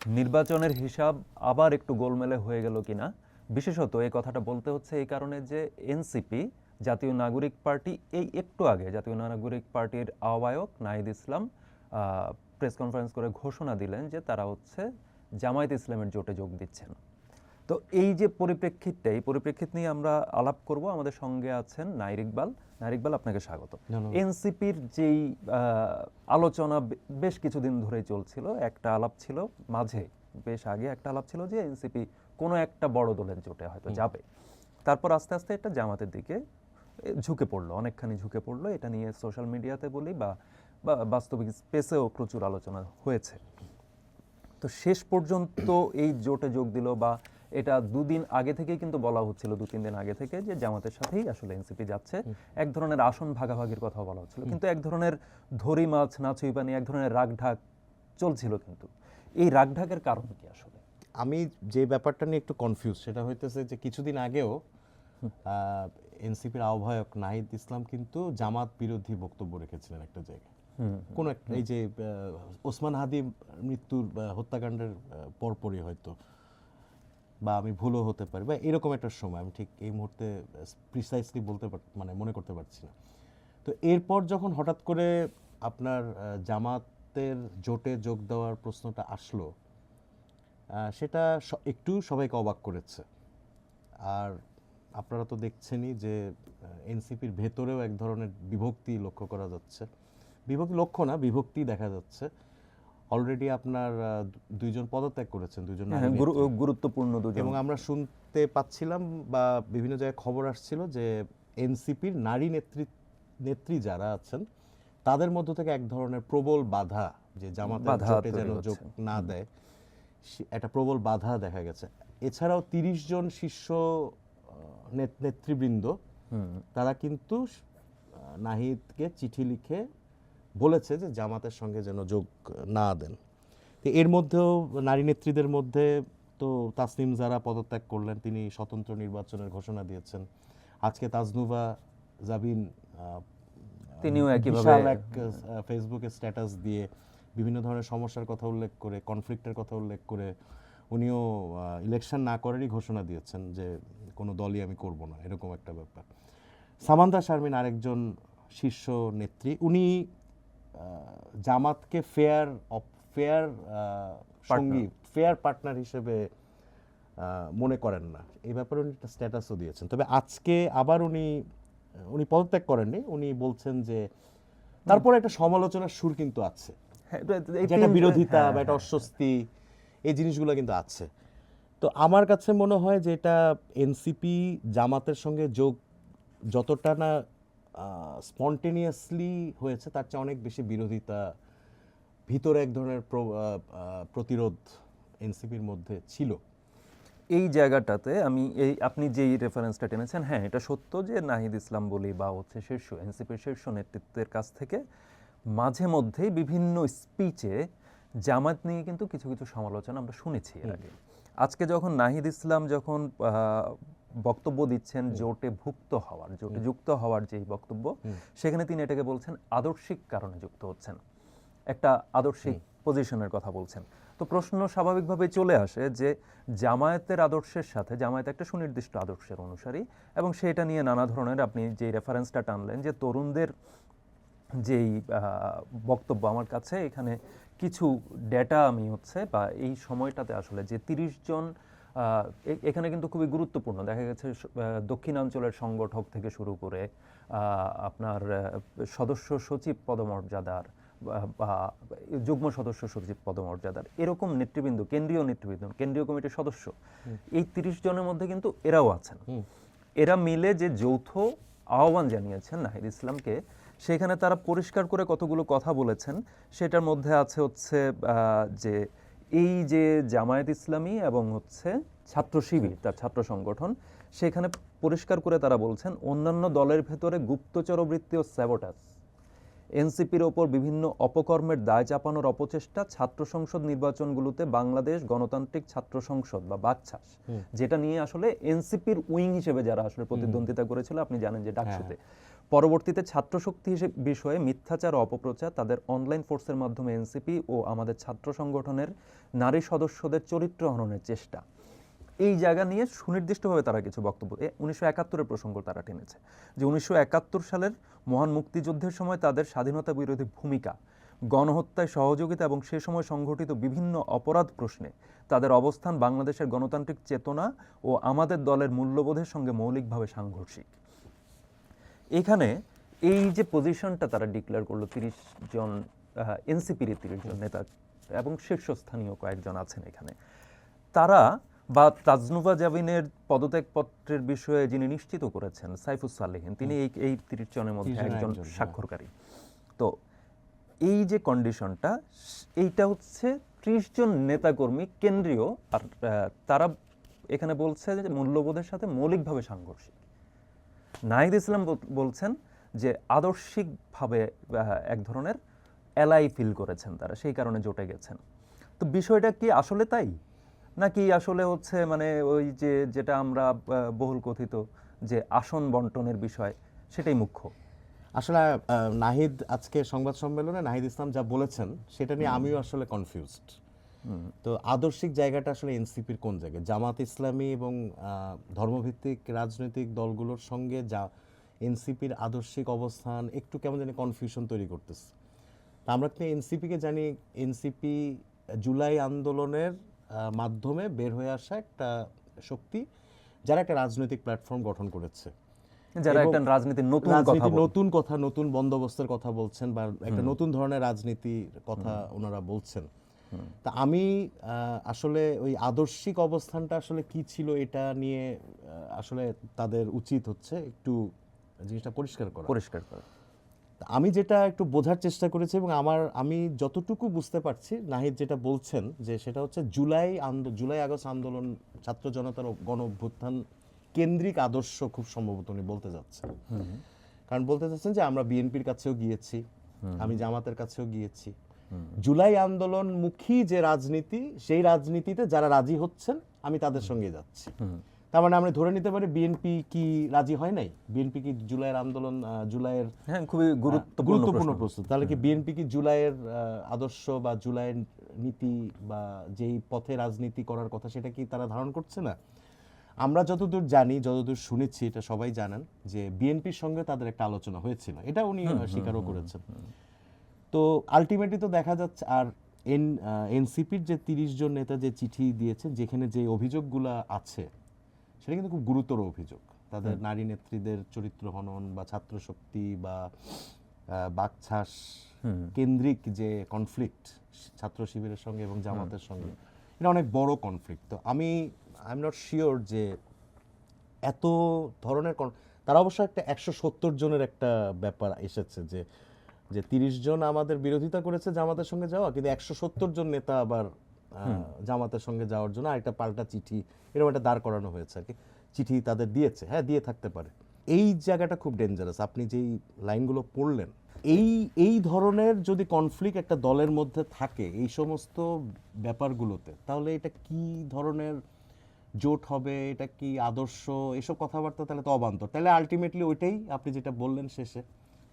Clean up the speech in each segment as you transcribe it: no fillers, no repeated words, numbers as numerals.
নির্বাচনের হিসাব আবার একটু গোলমেলে হয়ে গেল কিনা, বিশেষত এই কথাটা বলতে হচ্ছে এই কারণে যে এনসিপি জাতীয় নাগরিক পার্টি এই একটু আগে জাতীয় নাগরিক পার্টির আহ্বায়ক নাহিদ ইসলাম প্রেস কনফারেন্স করে ঘোষণা দিলেন যে তারা হচ্ছে জামায়াত ইসলামের জোটে যোগ দিচ্ছেন। তো এই যে পরিপ্রেক্ষিতটা, এই পরিপ্রেক্ষিত নিয়ে আমরা আলাপ করব। আমাদের সঙ্গে আছেন নাহিদ ইকবাল। নাহিদ ইকবাল, আপনাকে স্বাগত। এনসিপির যেই আলোচনা বেশ কিছুদিন ধরেই চলছিল, একটা আলাপ ছিল মাঝে, বেশ আগে একটা আলাপ ছিল যে এনসিপি কোনো একটা বড় দলের জোটে হয়তো যাবে, তারপর আস্তে আস্তে এটা জামাতের দিকে ঝুঁকে পড়লো, অনেকখানি ঝুঁকে পড়লো। এটা নিয়ে সোশ্যাল মিডিয়াতে বলি বা বাস্তবিক স্পেসেও প্রচুর আলোচনা হয়েছে। তো শেষ পর্যন্ত এই জোটে যোগ দিল, বা এটা দুদিন আগে থেকেই কিন্তু বলা হচ্ছিল, 2-3 দিন আগে থেকে, যে জামাতের সাথেই আসলে এনসিপি যাচ্ছে। এক ধরনের আসন ভাগাভাগির কথা বলা হচ্ছিল, কিন্তু এক ধরনের ধরি মাছ না ছুঁই পানি, এক ধরনের রাগঢাক চলছিল। কিন্তু এই রাগঢাকের কারণ কি আসলে? আমি যে ব্যাপারটা নিয়ে একটু কনফিউজ, সেটা হইতেছে যে কিছুদিন আগেও এনসিপির আহ্বায়ক নাহিদ ইসলাম কিন্তু জামাত বিরোধী বক্তব্য রেখেছিলেন একটা জায়গায়। কোন একটা, এই যে ওসমান হাদি মৃত্যুর হত্যাকাণ্ডের পরপরই হয়তো, বা আমি ভুলও হতে পারি, বা এরকম একটা সময়, আমি ঠিক এই মুহূর্তে প্রিসাইসলি মানে মনে করতে পারছি না। তো এরপর যখন হঠাৎ করে আপনার জামাতের জোটে যোগ দেওয়ার প্রশ্নটা আসলো, সেটা একটু সবাইকে অবাক করেছে। আর আপনারা তো দেখছেনই যে এনসিপির ভেতরেও এক ধরনের বিভক্তি লক্ষ্য করা যাচ্ছে। বিভক্তি দেখা যাচ্ছে। অলরেডি আপনার দুইজন পদত্যাগ করেছেন, দুইজন গুরুত্বপূর্ণ দুজন। এবং আমরা শুনতে পাচ্ছিলাম বা বিভিন্ন জায়গায় খবর আসছিল যে এনসিপির নারী নেত্রী যারা আছেন তাদের মধ্য থেকে এক ধরনের প্রবল বাধা, যে জামাতের জোটে যেন যোগ না দেয়, একটা প্রবল বাধা দেখা গেছে। এছাড়াও 30 জন শীর্ষ নেতৃবৃন্দ তারা কিন্তু নাহিদকে চিঠি লিখে বলেছে যে জামাতের সঙ্গে যেন যোগ না দেন। তো এর মধ্যেও নারী নেত্রীদের মধ্যে তো তাসনিম যারা পদত্যাগ করলেন, তিনি স্বতন্ত্র নির্বাচনের ঘোষণা দিয়েছেন। আজকে তাজনুভা জাবিন তিনিও একইভাবে ফেসবুকে স্ট্যাটাস দিয়ে বিভিন্ন ধরনের সমস্যার কথা উল্লেখ করে, কনফ্লিক্টের কথা উল্লেখ করে উনিও ইলেকশন না করারই ঘোষণা দিয়েছেন, যে কোনো দলই আমি করব না, এরকম একটা ব্যাপার। সামান্থা শারমিন আরেকজন শীর্ষ নেত্রী, উনি জামাতকে ফেয়ার পার্টনার হিসেবে মনে করেন না। এই ব্যাপারে উনি একটা স্ট্যাটাসও দিয়েছেন। তবে আজকে আবার উনি পদত্যাগ করেননি, উনি বলছেন যে তারপরে একটা সমালোচনার সুর কিন্তু আছে, একটা বিরোধিতা বা একটা অস্বস্তি, এই জিনিসগুলো কিন্তু আছে। তো আমার কাছে মনে হয় যে এটা এনসিপি জামাতের সঙ্গে যোগ যতটা না স্পন্টেনিয়াসলি হয়েছে, তার চেয়ে অনেক বেশি বিরোধিতা, ভিতরে এক ধরনের প্রতিরোধ এনসিপির মধ্যে ছিল। এই জায়গাটাতে আমি আপনি যেই রেফারেন্সটা টেনেছেন, হ্যাঁ, এটা সত্য যে নাহিদ ইসলাম বলি বা হচ্ছে এনসিপির শীর্ষ নেতৃত্বের কাছ থেকে মাঝে মধ্যেই বিভিন্ন স্পিচে জামাত নিয়ে কিন্তু কিছু কিছু সমালোচনা আমরা শুনেছি এর আগে। আজকে যখন নাহিদ ইসলাম যখন বক্তব্য দিচ্ছেন জোটে যুক্ত হওয়ার যেই বক্তব্য, সেখানে তিনি এটাকে বলছেন আদর্শিক কারণে যুক্ত হচ্ছেন, একটা আদর্শিক পজিশনের কথা বলছেন। তো প্রশ্ন স্বাভাবিকভাবে চলে আসে যে জামায়াতের আদর্শের সাথে, জামায়াত একটা সুনির্দিষ্ট আদর্শের অনুসারী, এবং সেটা নিয়ে নানা ধরনের, আপনি যে রেফারেন্সটা টানলেন যে তরুণদের যেই বক্তব্য, আমার কাছে এখানে কিছু ডেটা আমি বা এই সময়টাতে আসলে যে 30 জন, এখানে কিন্তু খুবই গুরুত্বপূর্ণ দেখা গেছে, দক্ষিণাঞ্চলের সংগঠক থেকে শুরু করে আপনার সদস্য সচিব পদমর্যাদার বা যুগ্ম সদস্য সচিব পদমর্যাদার এরকম নেতৃবৃন্দ, কেন্দ্রীয় কমিটির সদস্য, এই 30 জনের মধ্যে কিন্তু এরাও আছেন। এরা মিলে যে যৌথ আহ্বান জানিয়েছেন নাহিদ ইসলামকে, সেখানে তারা পরিষ্কার করে কতগুলো কথা বলেছেন। সেটার মধ্যে আছে হচ্ছে যে এই যে জামায়াত ইসলামী এবং হচ্ছে ছাত্র শিবির, তার ছাত্র সংগঠন, সেখানে পরিষ্কার করে তারা বলছেন অন্যান্য দলের ভেতরে গুপ্তচরবৃত্তি ও স্যাবোটাজ, এনসিপির ওপর বিভিন্ন অপকর্মের দায় চাপানোর অপচেষ্টা, ছাত্র সংসদ নির্বাচনগুলোতে বাংলাদেশ গণতান্ত্রিক ছাত্র সংসদ বা বাকছাস, যেটা নিয়ে আসলে এনসিপির উইং হিসেবে যারা আসলে প্রতিদ্বন্দ্বিতা করেছিল, আপনি জানেন যে ডাকসুতে পরবর্তীতে ছাত্রশক্তি বিষয়ে মিথ্যাচার ও অপপ্রচার, তাদের অনলাইন ফোর্সের মাধ্যমে এনসিপি ও আমাদের ছাত্র সংগঠনের নারী সদস্যদের চরিত্র হননের চেষ্টা, এই জায়গা নিয়ে সুনির্দিষ্টভাবে তারা কিছু বক্তব্য 1971-এর প্রসঙ্গ তারা টেনেছে, যে 1971 সালের মহান মুক্তিযুদ্ধের সময় তাদের স্বাধীনতা বিরোধী ভূমিকা, গণহত্যায় সহযোগিতা এবং সে সময় সংঘটিত বিভিন্ন অপরাধ প্রশ্নে তাদের অবস্থান বাংলাদেশের গণতান্ত্রিক চেতনা ও আমাদের দলের মূল্যবোধের সঙ্গে মৌলিকভাবে সাংঘর্ষিক। এখানে এই যে পজিশনটা তারা ডিক্লেয়ার করলো, 30 জন এনসিপির 30 জন নেতা এবং শীর্ষস্থানীয় কয়েকজন আছেন এখানে, তারা বা তাজনুভা জাবিনের পদত্যাগপত্রের বিষয়ে যিনি নিশ্চিত করেছেন সাইফুস সালেহীন, তিনি এই 30 জনের মধ্যে একজন স্বাক্ষরকারী। তো এই যে কন্ডিশনটা, এইটা হচ্ছে 30 জন নেতাকর্মী কেন্দ্রীয়, আর তারা এখানে বলছে যে মূল্যবোধের সাথে মৌলিকভাবে সাংঘর্ষিক। নাহিদ ইসলাম বলছেন যে আদর্শিকভাবে এক ধরনের এলাই ফিল করেছেন তারা, সেই কারণে জোটে গেছেন। তো বিষয়টা কি আসলে তাই, নাকি আসলে হচ্ছে মানে ওই যে যেটা আমরা বহুল কথিত যে আসন বন্টনের বিষয়, সেটাই মুখ্য? আসলে নাহিদ আজকে সংবাদ সম্মেলনে নাহিদ ইসলাম যা বলেছেন সেটা নিয়ে আমিও আসলে কনফিউজড। তো আদর্শিক জায়গাটা আসলে এনসিপির কোন জায়গায়? জামাত ইসলামী এবং ধর্মভিত্তিক রাজনৈতিক দলগুলোর সঙ্গে যা এনসিপির আদর্শিক অবস্থান একটু কেমন জানি কনফিউশন তৈরি করতেছে। তা আমরা তো এনসিপিকে জানি, এনসিপি জুলাই আন্দোলনের মাধ্যমে বের হয়ে আসা একটা শক্তি, যারা একটা রাজনৈতিক প্ল্যাটফর্ম গঠন করেছে, যারা একটা রাজনীতির নতুন কথা, নতুন বন্দোবস্তের কথা বলছেন, বা একটা নতুন ধরনের রাজনীতির কথা ওনারা বলছেন। তা আমি আসলে ওই আদর্শিক অবস্থানটা আসলে কি ছিল, এটা নিয়ে আসলে তাদের উচিত হচ্ছে একটু জিনিসটা পরিষ্কার করা। আমি যেটা একটু বোঝার চেষ্টা করেছি এবং আমি যতটুকু বুঝতে পারছি, নাহিদ যেটা বলছেন যে সেটা হচ্ছে জুলাই আগস্ট আন্দোলন, ছাত্র জনতার গণ অভ্যুত্থান কেন্দ্রিক আদর্শ খুব সম্ভবত উনি বলতে যাচ্ছেন। কারণ বলতে চাচ্ছেন যে আমরা বিএনপির কাছেও গিয়েছি, আমি জামাতের কাছেও গিয়েছি, জুলাই আন্দোলন মুখী যে রাজনীতি, সেই রাজনীতিতে যারা রাজি হচ্ছেন আমি তাদের সঙ্গে যাচ্ছি। তার মানে আমরা ধরে নিতে পারি বিএনপি কি রাজি হয় নাই? বিএনপি কি জুলাইয়ের আন্দোলন, জুলাইয়ের খুবই গুরুত্বপূর্ণ প্রশ্ন, তাহলে কি বিএনপি কি জুলাইয়ের আদর্শ বা জুলাইয়ের নীতি বা যেই পথে রাজনীতি করার কথা সেটা কি তারা ধারণ করছে না? আমরা যতদূর জানি, যতদূর শুনেছি, এটা সবাই জানেন যে বিএনপির সঙ্গে তাদের একটা আলোচনা হয়েছিল, এটা উনি স্বীকারও করেছেন। তো আলটিমেটলি তো দেখা যাচ্ছে, আর এনসিপির যে 30 জন নেতা যে চিঠি দিয়েছেন, যেখানে যে অভিযোগগুলো আছে সেটা কিন্তু খুব গুরুতর অভিযোগ। তাদের নারী নেত্রীদের চরিত্র হনন বা ছাত্র শক্তি বা বাকছাস কেন্দ্রিক যে কনফ্লিক্ট ছাত্র শিবিরের সঙ্গে এবং জামাতের সঙ্গে, এটা অনেক বড় কনফ্লিক্ট। তো আই এম নট শিওর যে এত ধরনের তারা অবশ্য একটা 170 জনের একটা ব্যাপার এসেছে, যে 30 জন আমাদের বিরোধিতা করেছে জামাতের সঙ্গে যাওয়া, কিন্তু 170 জন নেতা আবার জামাতের সঙ্গে যাওয়ার জন্য আরেকটা পাল্টা চিঠি, এরকম একটা দাঁড় করানো হয়েছে আর কি। চিঠি তাদের দিয়েছে, হ্যাঁ দিয়ে থাকতে পারে। এই জায়গাটা খুব ডেঞ্জারাস। আপনি যেই লাইনগুলো পড়লেন, এই ধরনের যদি কনফ্লিক্ট একটা দলের মধ্যে থাকে এই সমস্ত ব্যাপারগুলোতে, তাহলে এটা কি ধরনের জোট হবে, এটা কি আদর্শ, এসব কথাবার্তা তাহলে তো অবান্তর। তাহলে আলটিমেটলি ওইটাই আপনি যেটা বললেন শেষে,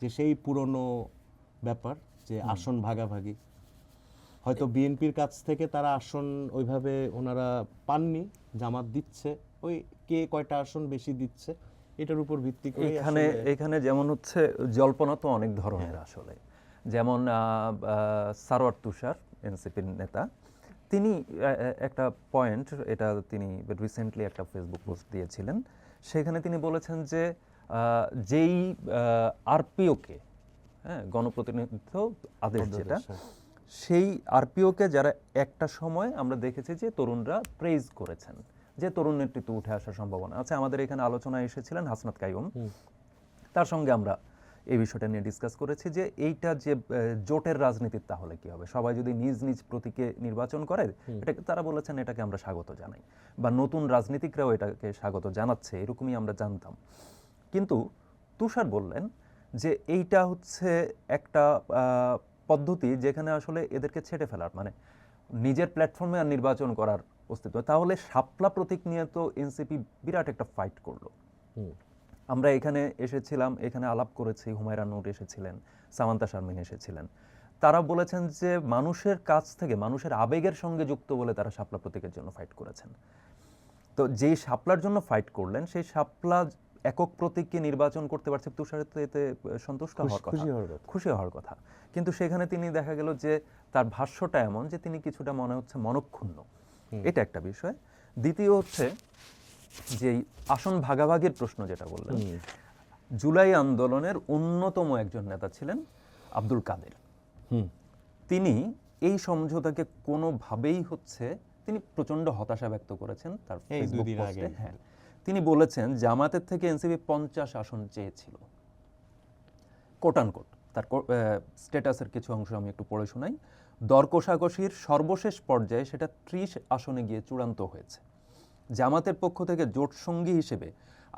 যে সেই পুরনো ব্যাপার যে আসন ভাগাভাগি, হয়তো বিএনপির কাছ থেকে তারা আসন ওইভাবে ওনারা পাননি, জামাত দিচ্ছে, ওই কে কয়টা আসন বেশি দিচ্ছে এটার উপর ভিত্তি করে এখানে যেমন হচ্ছে জল্পনা তো অনেক ধরনের আসলে। যেমন সারোয়ার তুষার, এনসিপির নেতা, তিনি একটা পয়েন্ট, এটা তিনি রিসেন্টলি একটা ফেসবুক পোস্ট দিয়েছিলেন, সেখানে তিনি বলেছেন যে যেই আরপিওকে, হ্যাঁ, গণপ্রতিনিধিত্ব আদেশ যেটা, সেই আরপিওকে যারা একটা সময় আমরা দেখেছি যে তরুণরা প্রেজ করেছেন, যে তরুণ নেতৃত্ব উঠে আসার সম্ভাবনা আছে। আমাদের এখানে আলোচনায় এসেছিলেন হাসনাত কাইয়ুম, তার সঙ্গে আমরা এই বিষয়টা নিয়ে ডিসকাস করেছি যে এইটা যে জোটের রাজনীতির তাহলে কি হবে, সবাই যদি নিজ নিজ প্রতীকে নির্বাচন করে, এটাকে তারা বলেছেন এটাকে আমরা স্বাগত জানাই, বা নতুন রাজনীতিকরাও এটাকে স্বাগত জানাচ্ছে, এরকমই আমরা জানতাম। কিন্তু তুষার বললেন যে এইটা হচ্ছে একটা পদ্ধতি যেখানে আসলে এদেরকে ছেড়ে ফেলার, মানে নিজের প্ল্যাটফর্মে আর নির্বাচন করার অস্তিত্ব। তাহলে শাপলা প্রতীক নিয়ে তো এনসিপি বিরাট একটা ফাইট করলো, আমরা এখানে এসেছিলাম, এখানে আলাপ করেছি, হুমায়রা নূর এসেছিলেন, সামান্তা শারমিন এসেছিলেন, তারা বলেছেন যে মানুষের কাছ থেকে, মানুষের আবেগের সঙ্গে যুক্ত বলে তারা শাপলা প্রতীকের জন্য ফাইট করেছেন। তো যেই শাপলার জন্য ফাইট করলেন, সেই শাপলা একক প্রতীককে নির্বাচন করতে পারছে, তুষার তো এতে সন্তুষ্ট হওয়ার কথা, খুশি হওয়ার কথা। কিন্তু সেখানে তিনি দেখা গেল যে তার ভাষ্যটা এমন যে তিনি কিছুটা মনে হচ্ছে মনক্ষুণ্ণ। এটা একটা বিষয়। দ্বিতীয় হচ্ছে যে আসন ভাগাভাগির প্রশ্ন যেটা বললেন, জুলাই আন্দোলনের অন্যতম একজন নেতা ছিলেন আব্দুল কাদের। তিনি এই সমঝোতাকে কোনোভাবেই হচ্ছে, তিনি প্রচন্ড হতাশা ব্যক্ত করেছেন তার ফেসবুক পোস্টে। হ্যাঁ, তিনি বলেছেন জামাতের থেকে এনসিপি 50 আসন চেয়েছিল, কোট আনকোট। তার স্ট্যাটাসের কিছু অংশ আমি একটু পড়ে শোনাই। দর কষাকষির সর্বশেষ পর্যায়ে সেটা 30 আসনে গিয়ে চূড়ান্ত হয়েছে। জামাতের পক্ষ থেকে জোট সঙ্গী হিসেবে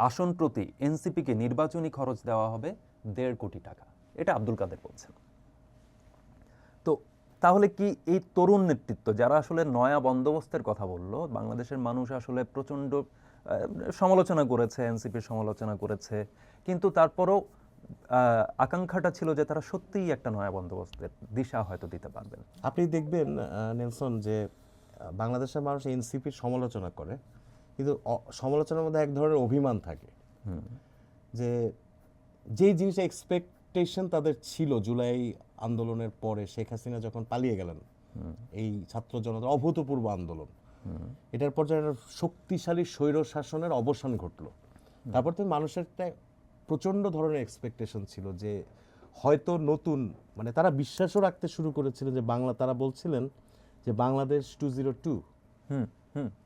আসন প্রতি এনসিপিকে নির্বাচনী খরচ দেওয়া হবে 1.5 কোটি টাকা। এটা আব্দুল কাদের বলছেন। তো তাহলে কি এই তরুণ নেতৃত্ব যারা আসলে নয়া বন্দোবস্তের কথা বললো, বাংলাদেশের মানুষ আসলে প্রচণ্ড সমালোচনা করেছে, এনসিপির সমালোচনা করেছে, কিন্তু তারপরও আকাঙ্ক্ষাটা ছিল যে তারা সত্যিই একটা নয়া বন্দোবস্তের দিশা হয়তো দিতে পারবেন। আপনি দেখবেন নেলসন যে বাংলাদেশের মানুষ এনসিপির সমালোচনা করে, কিন্তু সমালোচনার মধ্যে এক ধরনের অভিমান থাকে যে যেই জিনিসটা এক্সপেকটেশন তাদের ছিল জুলাই আন্দোলনের পরে, শেখ হাসিনা যখন পালিয়ে গেলেন, এই ছাত্র জনতার অভূতপূর্ব আন্দোলন, এটার পর একটা শক্তিশালী স্বৈর শাসনের অবসান ঘটলো। তারপর তো মানুষের একটা প্রচণ্ড ধরনের এক্সপেকটেশন ছিল যে হয়তো নতুন, মানে তারা বিশ্বাসও রাখতে শুরু করেছিলেন যে বাংলা, তারা বলছিলেন যে বাংলাদেশ 202,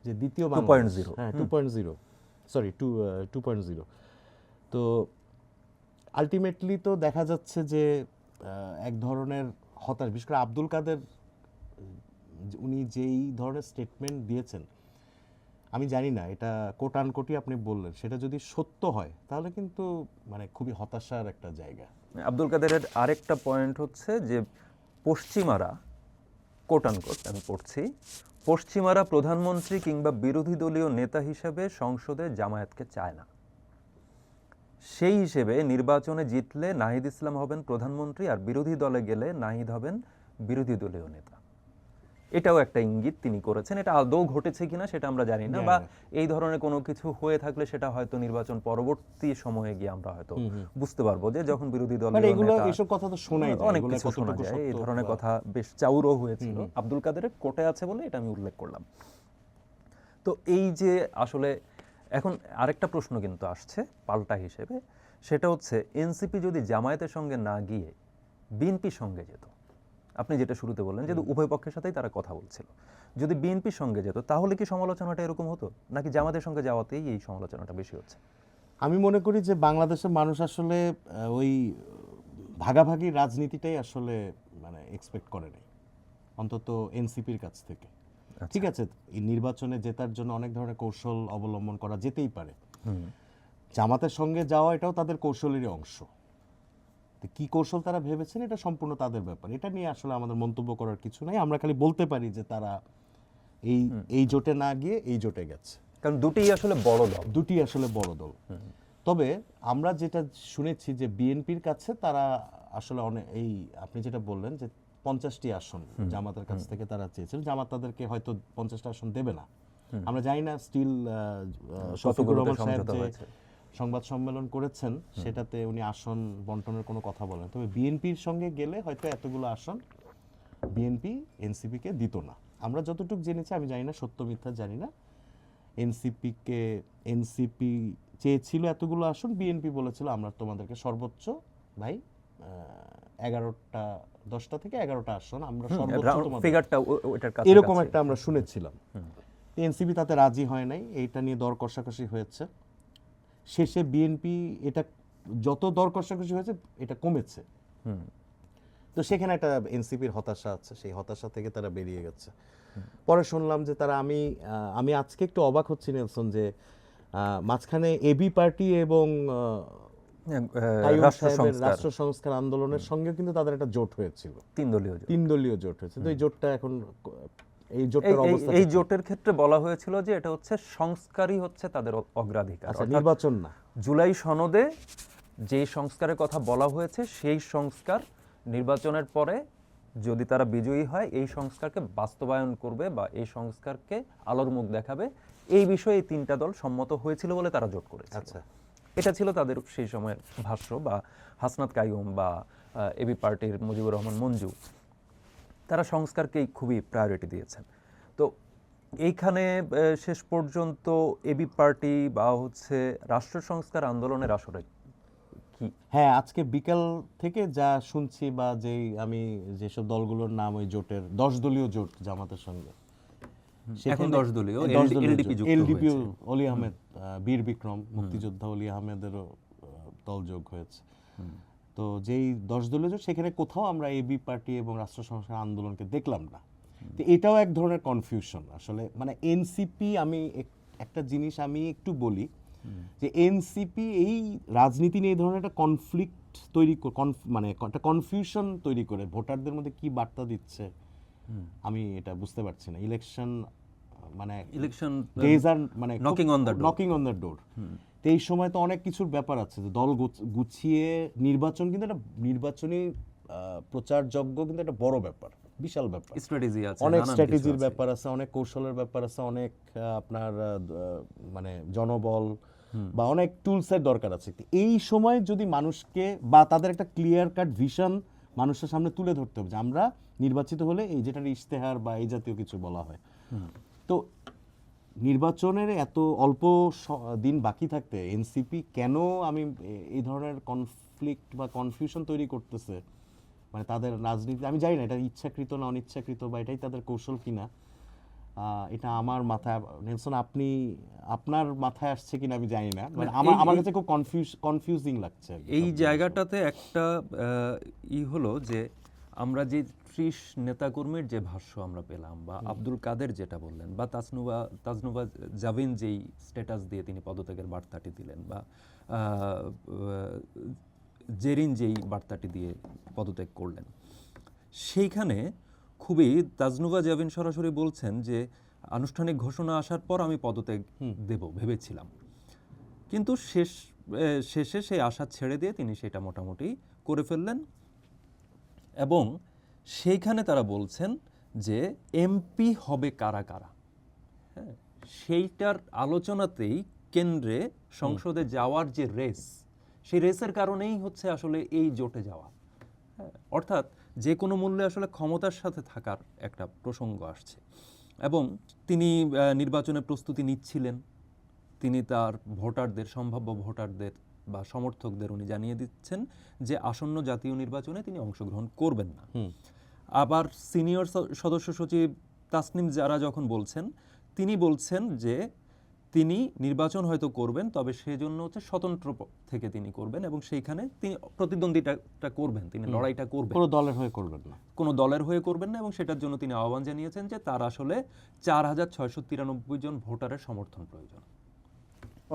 যে দ্বিতীয় 2.0, হ্যাঁ 2.0, সরি 2.0। তো আলটিমেটলি তো দেখা যাচ্ছে যে এক ধরনের হতাশ, বিশেষ করে আব্দুল কাদের, উনি যেই ধরনের স্টেটমেন্ট দিয়েছেন, আমি জানি না এটা কোট আনকোটই আপনি বললেন, সেটা যদি সত্য হয় তাহলে কিন্তু মানে খুবই হতাশার একটা জায়গা। আব্দুল কাদেরের আরেকটা পয়েন্ট হচ্ছে যে পশ্চিমারা, কোট আনকোট আমি পড়ছি, পশ্চিমারা প্রধানমন্ত্রী কিংবা বিরোধী দলীয় নেতা হিসেবে সংসদে জামায়াতকে চায় না। সেই হিসেবে নির্বাচনে জিতলে নাহিদ ইসলাম হবেন প্রধানমন্ত্রী, আর বিরোধী দলে গেলে নাহিদ হবেন বিরোধী দলীয় নেতা। এটাও একটা ইঙ্গিত তিনি করেছেন। এটা আদৌ ঘটেছে কিনা সেটা আমরা জানি না, বা এই ধরনের কোনো কিছু হয়ে থাকলে সেটা হয়তো নির্বাচন পরবর্তী সময়ে গিয়ে আমরা হয়তো বুঝতে পারবো, যে যখন বিরোধী দলীয় নেতা, এইসব কথা তো শোনাই যায়, অনেক কিছু শোনা যায়, এই ধরনের কথা বেশ চাউরও হয়েছিল। আব্দুল কাদেরের কোটে আছে বলে এটা আমি উল্লেখ করলাম। তো এই যে আসলে এখন আরেকটা প্রশ্ন কিন্তু আসছে পাল্টা হিসেবে, সেটা হচ্ছে এনসিপি যদি জামায়াতের সঙ্গে না গিয়ে বিএনপির সঙ্গে যেত, আপনি যেটা শুরুতে বললেন যে উভয় পক্ষের সাথেই তারা কথা বলছিল, যদি বিএনপির সঙ্গে যেত তাহলে কি সমালোচনাটা এরকম হতো, নাকি জামাতের সঙ্গে যাওয়াতেই এই সমালোচনাটা বেশি হচ্ছে? আমি মনে করি যে বাংলাদেশের মানুষ আসলে ওই ভাগাভাগি রাজনীতিটাই আসলে মানে এক্সপেক্ট করে নাই, অন্তত এনসিপির কাছ থেকে। ঠিক আছে, এই নির্বাচনে জেতার জন্য অনেক ধরনের কৌশল অবলম্বন করা যেতেই পারে, জামাতের সঙ্গে যাওয়া এটাও তাদের কৌশলেরই অংশ। কি কৌশল তারা ভেবেছেন এটা সম্পূর্ণ তাদের ব্যাপার, এটা নিয়ে আসলে আমাদের মন্তব্য করার কিছু নাই। আমরা খালি বলতে পারি যে তারা এই জোটে না গিয়ে এই জোটে গেছে, কারণ দুটিই আসলে বড় দল, তবে আমরা যেটা শুনেছি যে বিএনপির কাছে তারা আসলে অনেক, এই আপনি যেটা বললেন যে 50টি আসন জামাতের কাছ থেকে তারা চেয়েছিল, জামাত তাদেরকে হয়তো 50টা আসন দেবে না, আমরা জানি না। স্টিল শফিকুর রহমান সাহেব যে সংবাদ সম্মেলন করেছেন সেটাতে উনি আসন বন্টনের কোনো কথা বলেন, তবে বিএনপির সঙ্গে গেলে হয়তো এতগুলো আসন বিএনপি এনসিপিকে দিত না। আমরা যতটুকু জেনেছি, আমি জানি না সত্য মিথ্যা জানি না, এনসিপি চেয়েছিল এতগুলো আসন, বিএনপি বলেছিল আমরা তোমাদেরকে সর্বোচ্চ ভাই 10টা থেকে 11টা আসন আমরা সর্বোচ্চ ফিগারটা ওটার কাছে, এরকম একটা আমরা শুনেছিলাম। এনসিপি তাতে রাজি হয় নাই, এইটা নিয়ে দর কষাকষি হয়েছে, শেষে বিএনপি এটা যত দর কষাকষি হয়েছে এটা কমেছে, তো সেখানে একটা এনসিপির হতাশা আছে, সেই হতাশা থেকে তারা বেরিয়ে গেছে। পরে শুনলাম যে তারা, আমি আজকে একটু অবাক হচ্ছি নেলসন, যে মাঝখানে এবি পার্টি এবং রাষ্ট্র সংস্কার আন্দোলনের সঙ্গে কিন্তু তাদের একটা জোট হয়েছিল, তিন দলীয় জোট হয়েছে। তো এই জোটটা এখন, এই জোটের ক্ষেত্রে বলা হয়েছিল যে এটা হচ্ছে সংস্কারই হচ্ছে তাদের অগ্রাধিকার, নির্বাচন না, জুলাই সনদে যে সংস্কারের কথা বলা হয়েছে সেই সংস্কার নির্বাচনের পরে যদি তারা বিজয়ী হয় এই সংস্কারকে বাস্তবায়ন করবে বা এই সংস্কারকে আলোর মুখ দেখাবে, এই বিষয়ে এই তিনটা দল সম্মত হয়েছিল বলে তারা জোট করেছে। আচ্ছা, এটা ছিল তাদের সেই সময়ের ভাষ্য, বা হাসনাত কাইয়ুম বা এবি পার্টির মুজিবুর রহমান মঞ্জু তারা সংস্কারকেই খুবই প্রায়োরিটি দিয়েছেন। তো এইখানে শেষ পর্যন্ত এবি পার্টি বা হচ্ছে রাষ্ট্র সংস্কার আন্দোলনের আসলে কি? হ্যাঁ, আজকে বিকাল থেকে যা শুনছি বা যেই আমি যেসব দলগুলোর নাম ওই জোটের 10 দলীয় জোট জামাতের সঙ্গে, এখন 10 দলীয়, 10 দলীয় এলডিপি জোট, যুক্ত এলডিপি হয়েছে। অলি আহমেদ, বীর বিক্রম মুক্তিযোদ্ধা অলি আহমেদেরও দল যোগ হয়েছে। তো যেই 10 দলীয় জোট সেখানে কোথাও আমরা এবি পার্টি এবং রাষ্ট্র সংস্কার আন্দোলনকে দেখলাম না। তো এটাও এক ধরনের কনফিউশন আসলে, মানে এনসিপি, আমি একটা জিনিস আমি একটু বলি যে এনসিপি এই রাজনীতি নিয়ে এই ধরনের একটা কনফ্লিক্ট তৈরি মানে একটা কনফিউশন তৈরি করে ভোটারদের মধ্যে কি বার্তা দিচ্ছে আমি এটা বুঝতে পারছি না। ইলেকশন মানে ইলেকশন ডেজ আর মানে knocking on the door. Knocking on the door. তো এই সময় তো অনেক কিছুর ব্যাপার আছে, যে দল গুছিয়ে নির্বাচন কিন্তু একটা নির্বাচনী প্রচারযজ্ঞ কিন্তু একটা বড় ব্যাপার, বিশাল ব্যাপার, স্ট্র্যাটেজি আছে, অনেক নানান স্ট্র্যাটেজির কিছু আছে। ব্যাপার আছে, অনেক কৌশলের ব্যাপার আছে, অনেক আপনার মানে জনবল বা অনেক টুলসের দরকার আছে। তো এই সময় যদি মানুষকে বা তাদের একটা ক্লিয়ার কাট ভিশন মানুষের সামনে তুলে ধরতে হবে যে আমরা নির্বাচিত হলে এই যেটা ইশতেহার বা এই জাতীয় কিছু বলা হয়। তো নির্বাচনের এত অল্প দিন বাকি থাকতে এনসিপি কেন আমি এই ধরনের কনফ্লিক্ট বা কনফিউশন তৈরি করতেছে, মানে তাদের রাজনীতি আমি জানি না এটা ইচ্ছাকৃত না অনিচ্ছাকৃত বা এটাই তাদের কৌশল কিনা, এটা আমার মাথায়, নেলসন আপনি আপনার মাথায় আসছে কিনা আমি জানি না, মানে আমার কাছে খুব কনফিউজিং লাগছে এই জায়গাটাতে একটা হলো যে আমরা যে 30 নেতাকর্মীর যে ভাষ্য আমরা পেলাম, বা আব্দুল কাদের যেটা বললেন, বা তাজনুবা জাভিন যেই স্ট্যাটাস দিয়ে তিনি পদত্যাগের বার্তাটি দিলেন, বা জেরিন যেই বার্তাটি দিয়ে পদত্যাগ করলেন, সেইখানে খুবই তাজনুবা জাভিন সরাসরি বলছেন যে আনুষ্ঠানিক ঘোষণা আসার পর আমি পদত্যাগ দেব ভেবেছিলাম, কিন্তু শেষে সেই আশা ছেড়ে দিয়ে তিনি সেটা মোটামুটি করে ফেললেন। এবং সেইখানে তারা বলছেন যে এমপি হবে কারা কারা, হ্যাঁ, সেইটার আলোচনাতেই কেন্দ্রে সংসদে যাওয়ার যে রেস, সেই রেসের কারণেই হচ্ছে আসলে এই জোটে যাওয়া। হ্যাঁ, অর্থাৎ যে কোনো মূল্যে আসলে ক্ষমতার সাথে থাকার একটা প্রসঙ্গ আসছে। এবং তিনি নির্বাচনের প্রস্তুতি নিচ্ছিলেন, তিনি তার ভোটারদের, সম্ভাব্য ভোটারদের বা সমর্থকদের উনি জানিয়ে দিচ্ছেন যে আসন্ন জাতীয় নির্বাচনে তিনি অংশগ্রহণ করবেন না। আবার সিনিয়র সদস্য সচিব তাসনিম জারা যখন বলছেন, তিনি বলছেন যে তিনি নির্বাচন হয়তো করবেন, তবে সেজন্য হচ্ছে স্বতন্ত্র থেকে তিনি করবেন এবং সেইখানে তিনি প্রতিদ্বন্দ্বিতা করবেন, তিনি লড়াইটা করবেন, কোনো দলের হয়ে করবেন না, কোনো দলের হয়ে করবেন না। এবং সেটার জন্য তিনি আহ্বান জানিয়েছেন যে তার আসলে 4693 জন ভোটারের সমর্থন প্রয়োজন।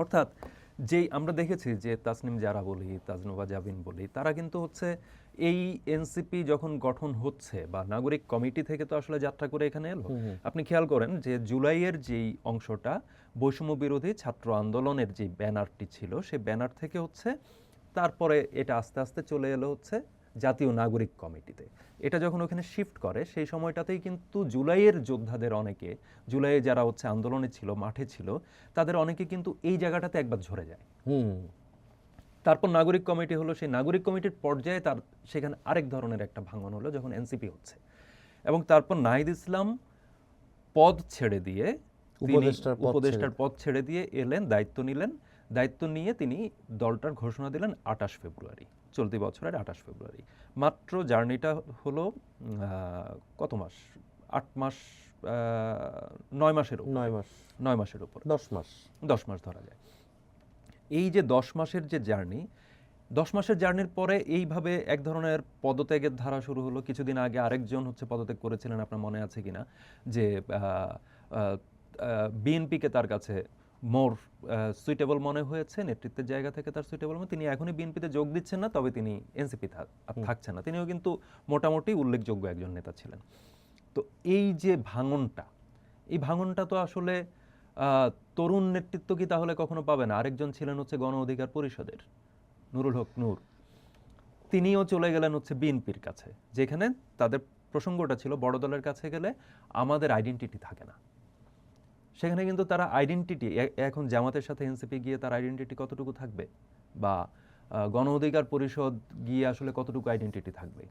অর্থাৎ যেই আমরা দেখেছি যে তাসনিম জারা বলি, তাজনুবা জাবিন বলি, তারা কিন্তু হচ্ছে এই এনসিপি যখন গঠন হচ্ছে বা নাগরিক কমিটি থেকে তো আসলে যাত্রা করে এখানে এলো। আপনি খেয়াল করেন যে জুলাইয়ের যেই অংশটা বৈষম্য বিরোধী ছাত্র আন্দোলনের যে ব্যানারটি ছিল, সেই ব্যানার থেকে হচ্ছে তারপরে এটা আস্তে আস্তে চলে এলো হচ্ছে জাতীয় নাগরিক কমিটিতে। এটা যখন ওখানে শিফট করে সেই সময়টাতেই কিন্তু জুলাইয়ের যোদ্ধাদের অনেকে, জুলাইয়ে যারা হচ্ছে আন্দোলনে ছিল, মাঠে ছিল, তাদের অনেকে কিন্তু এই জায়গাটাতে একবার ঝরে যায়। তারপর নাগরিক কমিটি হলো, সেই নাগরিক কমিটির পর্যায়ে তার সেখানে আরেক ধরনের একটা ভাঙন হলো যখন এনসিপি হচ্ছে। এবং তারপর নাহিদ ইসলাম পদ ছেড়ে দিয়ে, উপদেষ্টার পদ ছেড়ে দিয়ে এলেন, দায়িত্ব নিলেন। দায়িত্ব নিয়ে তিনি দলটার ঘোষণা দিলেন 28 ফেব্রুয়ারি, চলতি বছরের 28 ফেব্রুয়ারি। মাত্র জার্নিটা হলো কত মাস, 8 মাস, 9 মাসের উপর, 9 মাসের উপর, 10 মাস ধরা যায়। এই যে 10 মাসের যে জার্নি, 10 মাসের জার্নির পরে এইভাবে এক ধরনের পদত্যাগের ধারা শুরু হলো। কিছুদিন আগে আরেকজন হচ্ছে পদত্যাগ করেছিলেন, আপনার মনে আছে কিনা, যে বিএনপিকে তার কাছে মোর সুইটেবল মনে হয়েছে, নেতৃত্বের জায়গা থেকে তার সুইটেবল মনে, তিনি এখনই বিএনপিতে যোগ দিচ্ছেন না, তবে তিনি এনসিপি থাকছেন না। তিনিও কিন্তু মোটামুটি উল্লেখযোগ্য একজন নেতা ছিলেন। তো এই যে ভাঙনটা, এই ভাঙনটা তো আসলে তরুণ নেতৃত্ব কি তাহলে কখনো পাবে না? আরেকজন ছিলেন হচ্ছে গণ অধিকার পরিষদের নুরুল হক নূর, তিনিও চলে গেলেন হচ্ছে বিএনপির কাছে, যেখানে তাদের প্রসঙ্গটা ছিল বড় দলের কাছে গেলে আমাদের আইডেন্টিটি থাকে না। সেখানে কিন্তু তারা আইডেন্টিটি, এখন জামাতের সাথে এনসিপি গিয়ে তার আইডেন্টিটি কতটুকু থাকবে, বা গণ অধিকার পরিষদ গিয়ে আসলে কতটুকু আইডেন্টিটি থাকবে?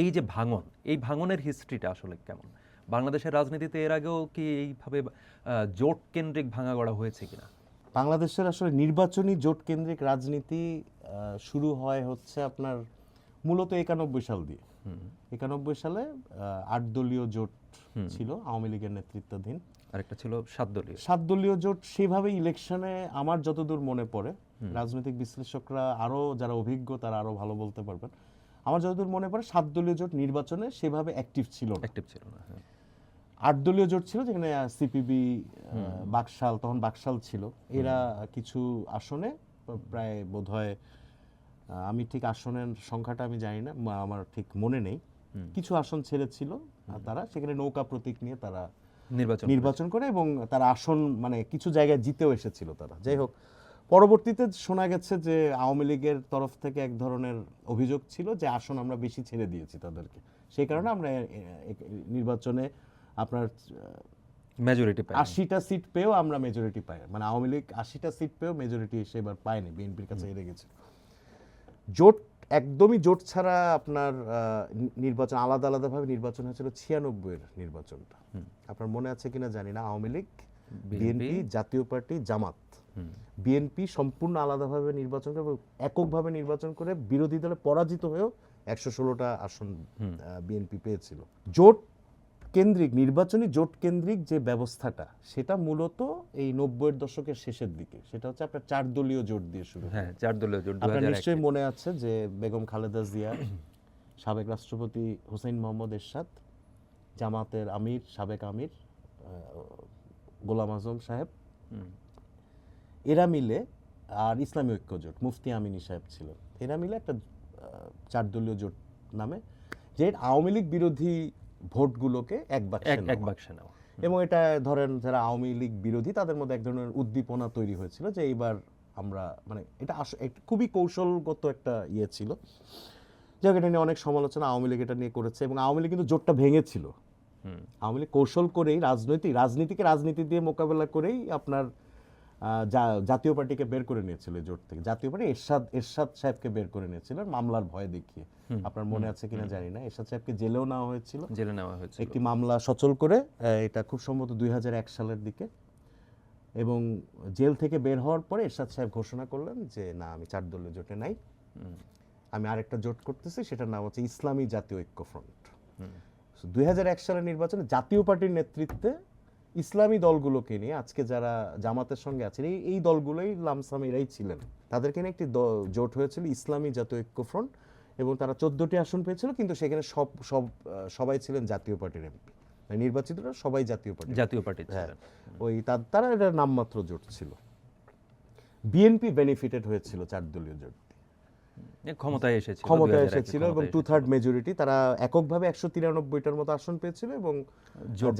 এই যে ভাঙন, এই ভাঙনের হিস্ট্রিটা আসলে কেমন? বাংলাদেশের রাজনীতিতে এর আগেও কি এইভাবে জোট কেন্দ্রিক ভাঙা গড়া হয়েছে কিনা? বাংলাদেশের আসলে নির্বাচনী জোট কেন্দ্রিক রাজনীতি শুরু হয় হচ্ছে আপনার মূলত 91 সাল দিয়ে। 91 সালে 8 দলীয় জোট ছিল আওয়ামী লীগের নেতৃত্বাধীন, আরেকটা ছিল 7 দলীয়। 7 দলীয় জোট সেভাবে ইলেকশনে আমার যতদূর মনে পড়ে, রাজনৈতিক বিশ্লেষকরা আরো যারা অভিজ্ঞ তারা আরো ভালো বলতে পারবেন, আমার যতদূর মনে পড়ে 7 দলীয় জোট নির্বাচনে সেভাবে অ্যাক্টিভ ছিল না। 8 দলীয় জোট ছিল, যেখানে সিপিবি, বাকশাল, তখন বাকশাল ছিল, এরা কিছু আসনে প্রায় বোধহয়, আমি ঠিক আসনের সংখ্যাটা আমি জানি না, আমার ঠিক মনে নেই, কিছু আসন ছেড়েছিল তারা, সেখানে নৌকা প্রতীক নিয়ে তারা নির্বাচন করে এবং তারা আসন মানে কিছু জায়গায় জিতেও এসেছিল তারা। যাই হোক, পরবর্তীতে শোনা গেছে যে আওয়ামী লীগের তরফ থেকে এক ধরনের অভিযোগ ছিল যে আসন আমরা বেশি ছেড়ে দিয়েছি তাদেরকে, সেই কারণে আমরা নির্বাচনে আপনার মেজরিটি পাই, 80টা সিট পেয়েও আমরা মেজরিটি পাই, মানে আওয়ামী লীগ 80টা সিট পেয়েও মেজরিটি সেবার পায়নি, বিএনপির কাছে হেরে গেছে। জোট একদমই জোট ছাড়া আপনার নির্বাচন আলাদা আলাদাভাবে নির্বাচন হয়েছিল 96-এর নির্বাচনটা, আপনার মনে আছে কিনা জানি না। আওয়ামী লীগ, বিএনপি, জাতীয় পার্টি, জামাত, বিএনপি সম্পূর্ণ আলাদাভাবে নির্বাচন করে, এককভাবে নির্বাচন করে বিরোধী দলে পরাজিত হয়েও 116টা আসন বিএনপি পেয়েছিল। জোট কেন্দ্রিক নির্বাচনী জোট কেন্দ্রিক যে ব্যবস্থাটা, সেটা মূলত এই 90-এর দশকের শেষের দিকে, সেটা হচ্ছে আপনার 4 দলীয় জোট দিয়ে শুরু। হ্যাঁ, 4 দলীয় জোট। আপনার নিশ্চয়ই মনে আছে যে বেগম খালেদা জিয়া, সাবেক রাষ্ট্রপতি হোসেন মোহাম্মদ এরশাদ, জামাতের আমির, সাবেক আমির গোলাম আজম সাহেব, এরা মিলে, আর ইসলামী ঐক্য জোট মুফতি আমিনী সাহেব ছিলেন, এরা মিলে একটা 4 দলীয় জোট নামে, যে আওয়ামী লীগ বিরোধী ভোটগুলোকে এক বাক্সে নেওয়া। এবং এটা ধরেন যারা আওয়ামী লীগ বিরোধী তাদের মধ্যে এক ধরনের উদ্দীপনা তৈরি হয়েছিল যে এইবার আমরা, মানে এটা খুবই কৌশলগত একটা ইয়ে ছিল, যে এটা নিয়ে অনেক সমালোচনা আওয়ামী লীগ এটা নিয়ে করেছে, এবং আওয়ামী লীগ কিন্তু জোটটা ভেঙেছিল। আওয়ামী লীগ কৌশল করেই, রাজনীতিকে রাজনীতি দিয়ে মোকাবেলা করেই আপনার জাতীয় পার্টিকে বের করে নিয়েছিল জোট থেকে। জাতীয় পার্টি এরশাদ সাহেবকে বের করে নিয়েছিল মামলার ভয় দেখিয়ে, আপনার মনে আছে কিনা জানি না। এরশাদ সাহেবকে জেলেও নেওয়া হয়েছিল, একটি মামলা সচল করে, এটা খুব সম্ভবত 2001 সালের দিকে। এবং জেল থেকে বের হওয়ার পরে এরশাদ সাহেব ঘোষণা করলেন যে না, আমি 4 দলীয় জোটে নাই, আমি আরেকটা জোট করতেছি, সেটার নাম হচ্ছে ইসলামী জাতীয় ঐক্য ফ্রন্ট। 2001 সালের নির্বাচনে জাতীয় পার্টির নেতৃত্বে ইসলামী দলগুলোকে নিয়ে, আজকে যারা জামাতের সঙ্গে আছেন এই দলগুলোই লামসাম এরাই ছিলেন, তাদেরকে নিয়ে একটি জোট হয়েছিল ইসলামী জাতীয় ঐক্য ফ্রন্ট, এবং তারা 14টি আসন পেয়েছিল, কিন্তু সেখানে সবাই ছিলেন জাতীয় পার্টির এমপি, নির্বাচিতরা সবাই জাতীয় পার্টি। হ্যাঁ, ওই তারা এটা নামমাত্র জোট ছিল। বিএনপি বেনিফিটেড হয়েছিল 4 দলীয় জোট, ক্ষমতায় এসেছিল এবং 2/3 মেজরিটি, তারা এককভাবে 193টার মতো আসন পেয়েছিল, এবং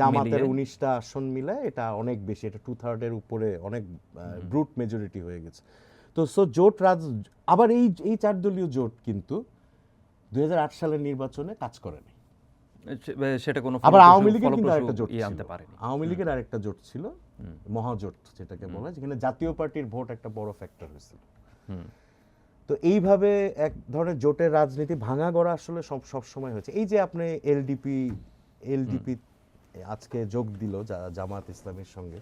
জামাতের 19টা আসন মিলে এটা অনেক বেশি, এটা 2/3 উপরে, অনেক ব্রুট মেজরিটি হয়ে গেছে। তো জোট আবার এই 4 দলীয় জোট কিন্তু 2008 সালের নির্বাচনে কাজ করেনি, সেটা কোনো আবার আওয়ামী লীগের কিন্তু আরেকটা জোট আনতে পারেনি। আওয়ামী লীগের আরেকটা জোট ছিল মহাজোট, যেটাকে বলা হয়, যেখানে জাতীয় পার্টির ভোট একটা বড় ফ্যাক্টর হয়েছিল। তো এইভাবে এক ধরনের জোটের রাজনীতি ভাঙা গড়া আসলে সব সময় হয়েছে। এই যে আপনি এলডিপি আজকে যোগ দিল জামাত ইসলামের সঙ্গে,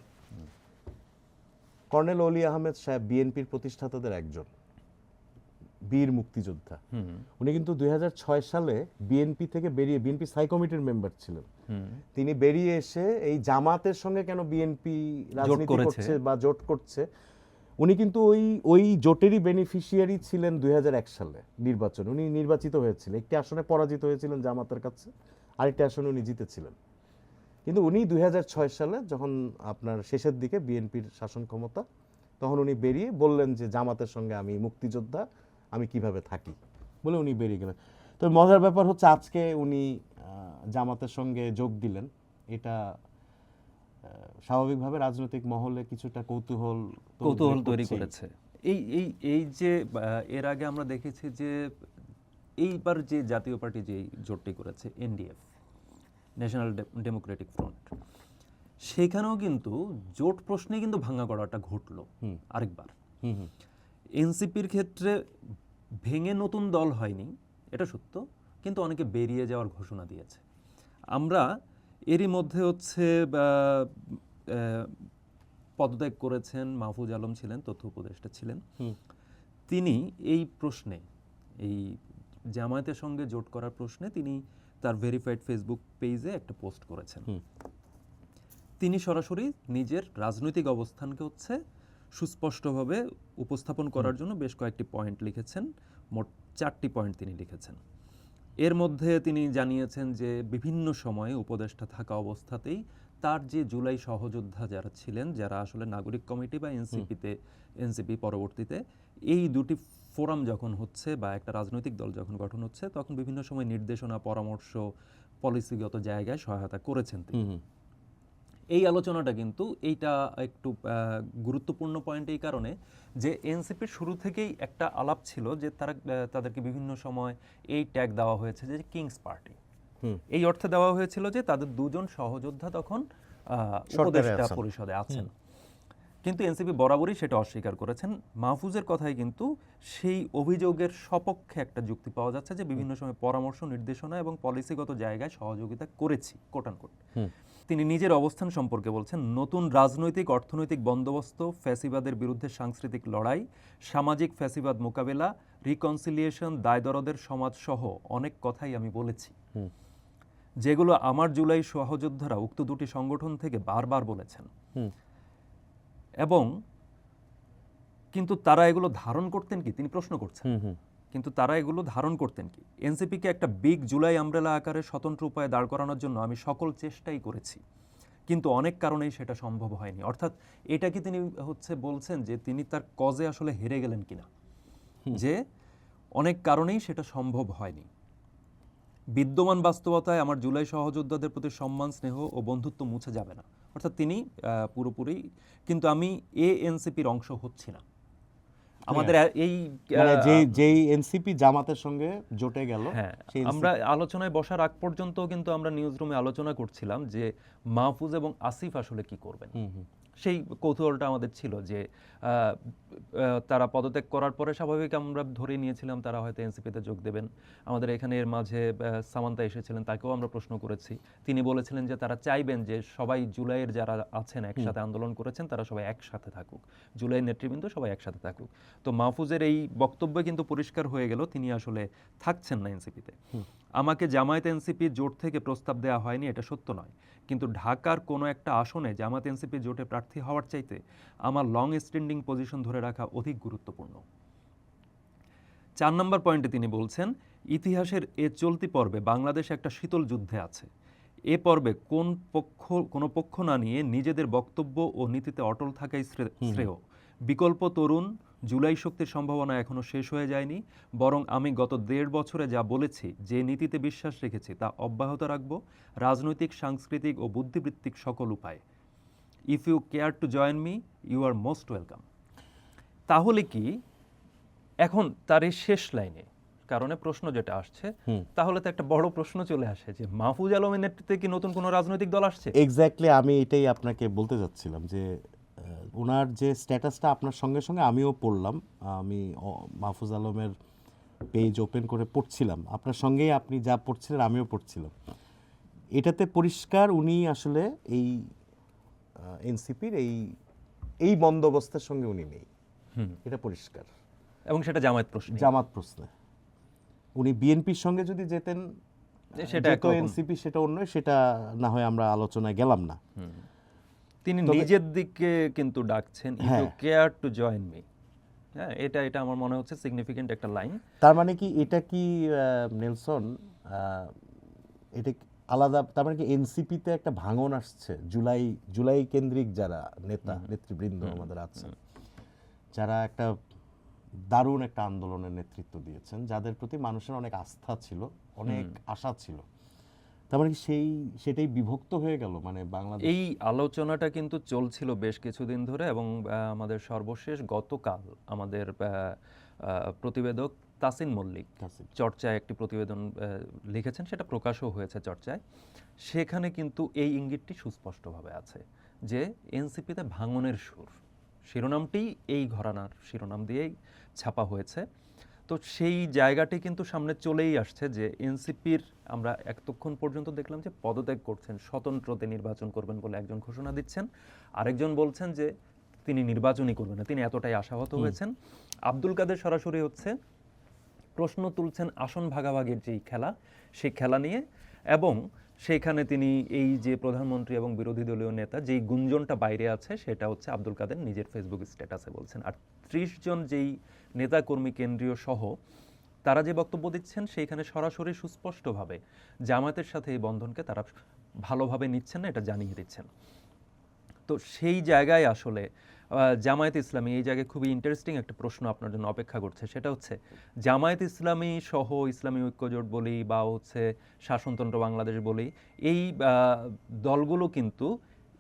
কর্নেল অলি আহমেদ সাহেব বিএনপির প্রতিষ্ঠাতাদের একজন, বীর মুক্তিযোদ্ধা, উনি কিন্তু 2006 সালে বিএনপি থেকে বেরিয়ে, বিএনপি স্থায়ী কমিটির মেম্বার ছিলেন, তিনি বেরিয়ে এসে এই জামাতের সঙ্গে কেন বিএনপি রাজনীতি করছে বা জোট করছে, উনি কিন্তু ওই জোটেরই বেনিফিশিয়ারি ছিলেন। 2001 সালে নির্বাচন উনি নির্বাচিত হয়েছিলেন, একটি আসনে পরাজিত হয়েছিলেন জামাতের কাছে, আরেকটি আসনে উনি জিতেছিলেন, কিন্তু উনি 2006 সালে যখন আপনার শেষের দিকে বিএনপির শাসন ক্ষমতা, তখন উনি বেরিয়ে বললেন যে জামাতের সঙ্গে আমি মুক্তিযোদ্ধা, আমি কিভাবে থাকি বলে উনি বেরিয়ে গেলেন। তো মজার ব্যাপার হচ্ছে আজকে উনি জামাতের সঙ্গে যোগ দিলেন, এটা স্বাভাবিকভাবে রাজনৈতিক মহলে কিছুটা কৌতূহল তৈরি করেছে। এই যে এর আগে আমরা দেখেছি যে এইবার যে জাতীয় পার্টি যে জোটটি করেছে এনডিএফ, ন্যাশনাল ডেমোক্রেটিক ফ্রন্ট, সেখানেও কিন্তু জোট প্রশ্নে কিন্তু ভাঙা গড়াটা ঘটলো আরেকবার। এনসিপির ক্ষেত্রে ভেঙে নতুন দল হয়নি, এটা সত্য, কিন্তু অনেকে বেরিয়ে যাওয়ার ঘোষণা দিয়েছে। আমরা এরই মধ্যে হচ্ছে পদত্যাগ করেছেন মাহফুজ আলম, ছিলেন তথ্য উপদেষ্টা ছিলেন, তিনি এই প্রশ্নে, এই জামায়াতের সঙ্গে জোট করার প্রশ্নে তিনি তার ভেরিফাইড ফেসবুক পেজে একটা পোস্ট করেছেন। তিনি সরাসরি নিজের রাজনৈতিক অবস্থানকে হচ্ছে সুস্পষ্টভাবে উপস্থাপন করার জন্য বেশ কয়েকটি পয়েন্ট লিখেছেন, মোট 4টি পয়েন্ট তিনি লিখেছেন। এর মধ্যে তিনি জানিয়েছেন যে বিভিন্ন সময়ে উপদেষ্টা থাকা অবস্থাতেই তার যে জুলাই সহযোদ্ধা যারা ছিলেন, যারা আসলে নাগরিক কমিটি বা এনসিপি পরবর্তীতে এই দুটি ফোরাম যখন হচ্ছে বা একটা রাজনৈতিক দল যখন গঠন হচ্ছে, তখন বিভিন্ন সময় নির্দেশনা, পরামর্শ, পলিসিগত জায়গায় সহায়তা করেছেন তিনি। এই আলোচনাটা কিন্তু এইটা একটু গুরুত্বপূর্ণ পয়েন্ট এই কারণে যে এনসিপির শুরু থেকেই একটা আলাপ ছিল যে তাদেরকে বিভিন্ন সময় এই ট্যাগ দেওয়া হয়েছে যে কিংস পার্টি। এই অর্থে দেওয়া হয়েছিল যে তাদের দুজন সহযোদ্ধা তখন উপদেষ্টা পরিষদে আছেন, কিন্তু এনসিপি বরাবরই সেটা অস্বীকার করেছেন। মাহফুজের কথায় কিন্তু সেই অভিযোগের সপক্ষে একটা যুক্তি পাওয়া যাচ্ছে যে বিভিন্ন সময় পরামর্শ, নির্দেশনা এবং পলিসিগত জায়গায় সহযোগিতা করেছি, কোট আনকোট। তিনি নিজের অবস্থান সম্পর্কে বলছেন, নতুন রাজনৈতিক অর্থনৈতিক বন্দোবস্ত, ফ্যাসিবাদের বিরুদ্ধে সাংস্কৃতিক লড়াই, সামাজিক ফ্যাসিবাদ মোকাবেলা, রিকনসিলিয়েশন, দায়দরদের সমাজ সহ অনেক কথাই আমি বলেছি, যেগুলো আমার জুলাই সহযোদ্ধারা উক্ত দুটি সংগঠন থেকে বারবার বলেছেন। এবং কিন্তু তারা এগুলো ধারণ করতেন কি, তিনি প্রশ্ন করছেন, কিন্তু তারা এগুলো ধারণ করতেন কি? এনসিপিকে একটা বিগ জুলাই আমব্রেলা আকারে স্বতন্ত্র উপায়ে দাঁড় করানোর জন্য আমি সকল চেষ্টাই করেছি, কিন্তু অনেক কারণেই সেটা সম্ভব হয়নি। অর্থাৎ এটা কি তিনি হচ্ছে বলছেন যে তিনি তার কজে আসলে হেরে গেলেন কিনা, যে অনেক কারণেই সেটা সম্ভব হয়নি। বিদ্যমান বাস্তবতায় আমার জুলাই সহযোদ্ধাদের প্রতি সম্মান, স্নেহ ও বন্ধুত্ব মুছে যাবে না। অর্থাৎ তিনি পুরোপুরি, কিন্তু আমি এনসিপির অংশ হচ্ছি না। আমাদের এই যেই এনসিপি জামাতের সঙ্গে জোটে গেল, আমরা আলোচনায় বসার আগ পর্যন্ত কিন্তু আমরা নিউজ রুমে আলোচনা করছিলাম যে মাহফুজ এবং আসিফ আসলে কি করবেন। সেই কৌতূহলটা আমাদের ছিল যে তারা পদত্যাগ করার পরে স্বাভাবিক আমরা ধরে নিয়েছিলাম তারা হয়তো এনসিপিতে যোগ দেবেন। আমাদের এখানে এর মাঝে সামান্তা এসেছিলেন, তাকেও আমরা প্রশ্ন করেছি। তিনি বলেছিলেন যে তারা চাইবেন যে সবাই জুলাইয়ের যারা আছেন একসাথে আন্দোলন করেছেন তারা সবাই একসাথে থাকুক, জুলাইয়ের নেতৃবৃন্দ সবাই একসাথে থাকুক। তো মাহফুজের এই বক্তব্যে কিন্তু পরিষ্কার হয়ে গেল তিনি আসলে থাকছেন না এনসিপিতে। আমাকে জামায়াত এনসিপি জোট থেকে প্রস্তাব দেওয়া হয়নি, এটা সত্য নয়, কিন্তু ঢাকার কোনো একটা আসনে জামায়াত এনসিপি জোটে প্রার্থী হওয়ার চাইতে আমার লং স্ট্যান্ডিং পজিশন ধরে রাখা অধিক গুরুত্বপূর্ণ। 4 নম্বর পয়েন্টে তিনি বলছেন, ইতিহাসের এ চলতি পর্বে বাংলাদেশ একটা শীতল যুদ্ধে আছে। এ পর্বে কোনো পক্ষ না নিয়ে নিজেদের বক্তব্য ও নীতিতে অটল থাকাই শ্রেয়। বিকল্প তরুণ জুলাই শক্তির সম্ভাবনা এখনো শেষ হয়ে যায়নি, বরং আমি গত 1.5 বছরে যা বলেছি, যে নীতিতে বিশ্বাস রেখেছি তা অব্যাহত রাখব রাজনৈতিক, সাংস্কৃতিক ও বুদ্ধিবৃত্তিক সকল উপায়ে। If you care to join me, you are most welcome. তাহলে কি এখন তার এই শেষ লাইনে কারণে প্রশ্ন যেটা আসছে, তাহলে তো একটা বড় প্রশ্ন চলে আসে যে মাহফুজ আলমের নেতৃত্বে কি নতুন কোনো রাজনৈতিক দল আসছে? এক্স্যাক্টলি, আমি এটাই আপনাকে বলতে যাচ্ছিলাম যে ওনার যে স্ট্যাটাসটা আপনার সঙ্গে সঙ্গে আমিও পড়লাম, আমি মাহফুজ আলমের পেজ ওপেন করে পড়ছিলাম, আপনার সঙ্গেই আপনি যা পড়ছিলেন আমিও পড়ছিলাম। এটাতে পরিষ্কার উনি আসলে এই এনসিপির এই বন্দোবস্তের সঙ্গে উনি নেই, এটা পরিষ্কার। এবং সেটা জামাত প্রশ্নে উনি বিএনপির সঙ্গে যদি যেতেন, সেটা তো এনসিপি, সেটা অন্য, সেটা না হয় আমরা আলোচনায় গেলাম না। তিনি নিজের দিকে কিন্তু ডাকছেন, if you care to join me. হ্যাঁ, এটা আমার মনে হচ্ছে সিগনিফিকেন্ট একটা লাইন। তার মানে কি এটা কি নেলসন, এটা আলাদা, তার মানে কি এনসিপিতে একটা ভাঙন আসছে? জুলাই কেন্দ্রিক যারা নেতৃবৃন্দ আমাদের আছেন, যারা একটা দারুণ একটা আন্দোলনের নেতৃত্ব দিয়েছেন, যাদের প্রতি মানুষের অনেক আস্থা ছিল, অনেক আশা ছিল, তার মানে কি সেটাই বিভক্ত হয়ে গেল, মানে বাংলাদেশ? এই আলোচনাটা কিন্তু চলছিল বেশ কিছুদিন ধরে, এবং আমাদের সর্বশেষ গতকাল আমাদের প্রতিবেদক তাসিন মল্লিক তাসিন। চর্চায় একটি প্রতিবেদন লিখেছেন, সেটা প্রকাশও হয়েছে চর্চায়। সেখানে কিন্তু এই ইঙ্গিতটি সুস্পষ্টভাবে আছে যে এনসিপিতে ভাঙনের সুর, শিরোনামটি এই ঘরানার শিরোনাম দিয়েই ছাপা হয়েছে। তো সেই জায়গাটি কিন্তু সামনে চলেই আসছে যে এনসিপির, আমরা এতক্ষণ পর্যন্ত দেখলাম যে পদত্যাগ করছেন, স্বতন্ত্রতে নির্বাচন করবেন বলে একজন ঘোষণা দিচ্ছেন, আরেকজন বলছেন যে তিনি নির্বাচনই করবেন না, তিনি এতটাই আশাহত হয়েছেন। আব্দুল কাদের সরাসরি হচ্ছে প্রশ্ন তুলছেন আসন ভাগাভাগির যেই খেলা, সেই খেলা নিয়ে, এবং সেইখানে তিনি এই যে প্রধানমন্ত্রী এবং বিরোধী দলীয় নেতা, যেই গুঞ্জনটা বাইরে আছে সেটা হচ্ছে আব্দুল কাদের নিজের ফেসবুক স্ট্যাটাসে বলছেন। আর ৩০ জন যেই নেতাকর্মী কেন্দ্রীয় সহ তারা যে বক্তব্য দিচ্ছেন সেইখানে সরাসরি সুস্পষ্টভাবে জামায়াতের সাথে এই বন্ধনকে তারা ভালোভাবে নিচ্ছেন না, এটা জানিয়ে দিচ্ছেন। তো সেই জায়গায় আসলে জামায়াত ইসলামী, এই জায়গায় খুবই ইন্টারেস্টিং একটা প্রশ্ন আপনার জন্য অপেক্ষা করছে, সেটা হচ্ছে জামায়াত ইসলামী সহ ইসলামী ঐক্যজোট বলি বা হচ্ছে শাসনতন্ত্র বাংলাদেশ বলি, এই দলগুলো কিন্তু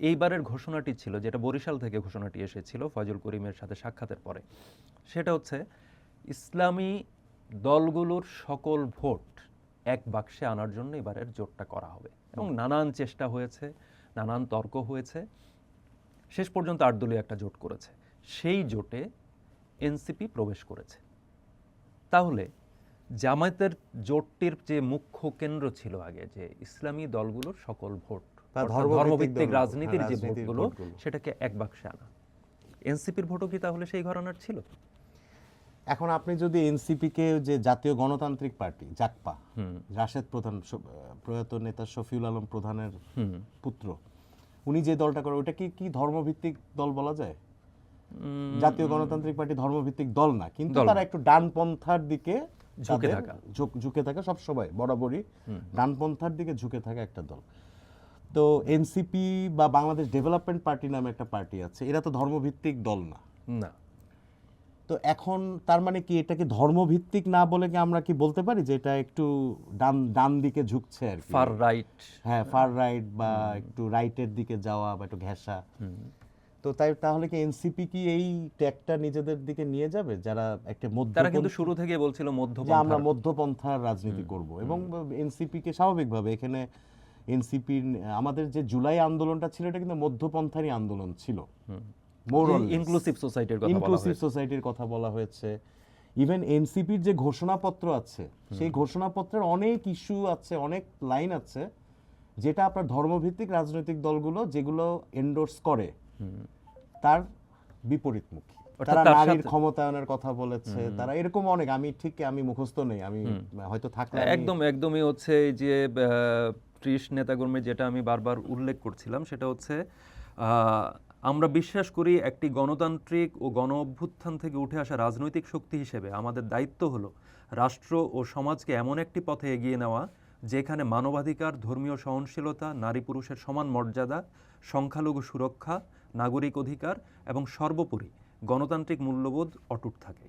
এইবারের ঘোষণাটি ছিল, যেটা বরিশাল থেকে ঘোষণাটি এসেছিল ফয়জুল করিমের সাথে সাক্ষাতের পরে, সেটা হচ্ছে ইসলামী দলগুলোর সকল ভোট এক বাক্সে আনার জন্য এবারের জোটটা করা হবে। এবং নানান চেষ্টা হয়েছে, নানান তর্ক হয়েছে, শেষ পর্যন্ত ৮ দলীয় একটা জোট করেছে। সেই জোটে এনসিপি প্রবেশ করেছে। তাহলে জামায়াতের জোটটির যে মুখ্য কেন্দ্র ছিল আগে, যে ইসলামী দলগুলোর সকল ভোট, ধর্মভিত্তিক রাজনীতির যে ভোটগুলো, সেটাকে এক বাক্সে আনা, এনসিপির ভোটও কি তাহলে সেই ঘরানার ছিল? এখন আপনি যদি এনসিপিকে, যে জাতীয় গণতান্ত্রিক পার্টি জাকপা, রাশেদ প্রধান, প্রয়াত নেতা শফিউল আলম প্রধানের পুত্র, উনি যে দলটা করে ওটা কি ধর্মভিত্তিক দল বলা যায়? জাতীয় গণতান্ত্রিক পার্টি ধর্মভিত্তিক দল না, কিন্তু তারা একটু ডানপন্থার দিকে ঝুঁকে থাকা, সব সবাই বরাবরই ডানপন্থার দিকে ঝুঁকে থাকা একটা দল। তো এনসিপি বা বাংলাদেশ ডেভেলপমেন্ট পার্টি নামে একটা পার্টি আছে, এরা তো ধর্মভিত্তিক দল না। তো এখন তার মানে কি এটাকে ধর্মভিত্তিক না বলে কি আমরা কি বলতে পারি যে এটা একটু ডান দিকে ঝুঁকছে আর কি, ফার রাইট? হ্যাঁ, ফার রাইট বা একটু রাইটের দিকে যাওয়া বা একটু ঘেঁষা। তো তাহলে কি এনসিপি কি এই ট্যাগটা নিজেদের দিকে নিয়ে যাবে, যারা একটা তারা কিন্তু শুরু থেকে বলছিল যে আমরা মধ্যপন্থার রাজনীতি করব, এবং এনসিপি কে স্বাভাবিকভাবে এখানে এনসিপির আমাদের যে জুলাই আন্দোলনটা ছিল এটা কিন্তু মধ্যপন্থারই আন্দোলন ছিল, ইনক্লুসিভ সোসাইটির কথা বলা হয়েছে। ইভেন এনসিপির যে ঘোষণাপত্র আছে, সেই ঘোষণাপত্রের অনেক ইস্যু আছে, অনেক লাইন আছে যেটা আপনার ধর্মভিত্তিক রাজনৈতিক দলগুলো যেগুলো এন্ডোর্স করে তার বিপরীতমুখী। তারা নারীর ক্ষমতায়নের কথা বলেছে, তারা এরকম অনেক, আমি মুখস্থ নেই, আমি হয়তো থাকলে একদমই হচ্ছে এই যে ৩০ নেতাকর্মী যেটা আমি বারবার উল্লেখ করছিলাম, সেটা হচ্ছে আমরা বিশ্বাস করি একটি গণতান্ত্রিক ও গণ অভ্যুত্থান থেকে উঠে আসা রাজনৈতিক শক্তি হিসেবে আমাদের দায়িত্ব হলো রাষ্ট্র ও সমাজকে এমন একটি পথে এগিয়ে নেওয়া যেখানে মানবাধিকার, ধর্মীয় সহনশীলতা, নারী পুরুষের সমান মর্যাদা, সংখ্যালঘু সুরক্ষা, নাগরিক অধিকার এবং সর্বোপরি গণতান্ত্রিক মূল্যবোধ অটুট থাকে।